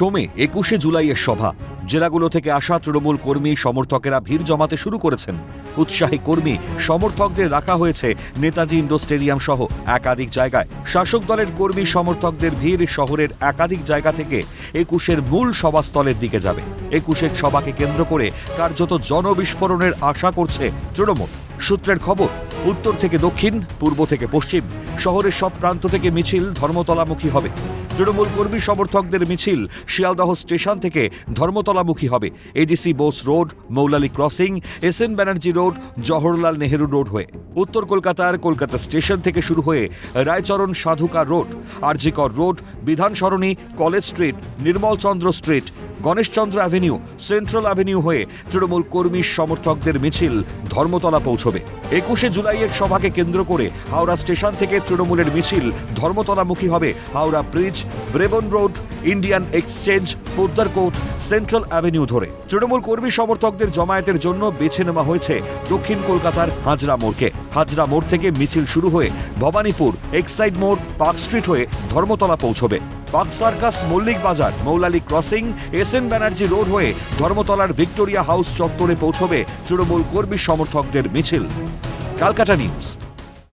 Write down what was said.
সোমে 21শে জুলাইয়ের সভা। জেলাগুলো থেকে আসা তৃণমূল কর্মী সমর্থকেরা ভিড় জমাতে শুরু করেছেন। উৎসাহী কর্মী সমর্থকদের রাখা হয়েছে নেতাজি ইন্ডোর স্টেডিয়াম সহ একাধিক জায়গায়। শাসক দলের কর্মী সমর্থকদের ভিড় শহরের একাধিক জায়গা থেকে 21শের মূল সভাস্থলের দিকে যাবে। 21শের সভাকে কেন্দ্র করে কার্যত জনবিস্ফোরণের আশা করছে তৃণমূল। সূত্রের খবর, উত্তর থেকে দক্ষিণ, পূর্ব থেকে পশ্চিম শহরের সব প্রান্ত থেকে মিছিল ধর্মতলামুখী হবে। তৃণমূল কর্মী সমর্থকদের মিছিল শিয়ালদহ স্টেশন থেকে ধর্মতলামুখী হবে। AGC Bose road, Moulali crossing, SN Banerjee road, Jawaharlal Nehru road হয়ে উত্তর কলকাতার কলকাতা স্টেশন থেকে শুরু হয়ে Raicharan Sadhuka road, RG Kar road, Bidhan Sarani, college street, Nirmalchandra street, Ganeshchandra avenue, central avenue হয়ে তৃণমূল কর্মী সমর্থকদের মিছিল ধর্মতলা পৌঁছবে। 21শে জুলাইয়ের সভাকে কেন্দ্র করে হাওড়া স্টেশন থেকে তৃণমূলের মিছিল ধর্মতলামুখী হবে Howrah bridge, Brabourne road, Indian exchange, Poddar court, central avenue ধরে। তৃণমূল কর্মী সমর্থকদের জমায়েতের জন্য বেছে নেওয়া হয়েছে দক্ষিণ কলকাতার হাজরা মোড়কে। হাজরা মোড় থেকে মিছিল শুরু হয়ে ভবানীপুর, এক্সাইড মোড়, পার্ক স্ট্রিট হয়ে ধর্মতলা পৌঁছবে। Park Circus, Mullick Bazar, Moulali crossing, SN Banerjee road হয়ে ধর্মতলার ভিক্টোরিয়া হাউস চত্বরে পৌঁছবে তৃণমূল কর্মী সমর্থকদের মিছিল। ক্যালকাটা নিউজ।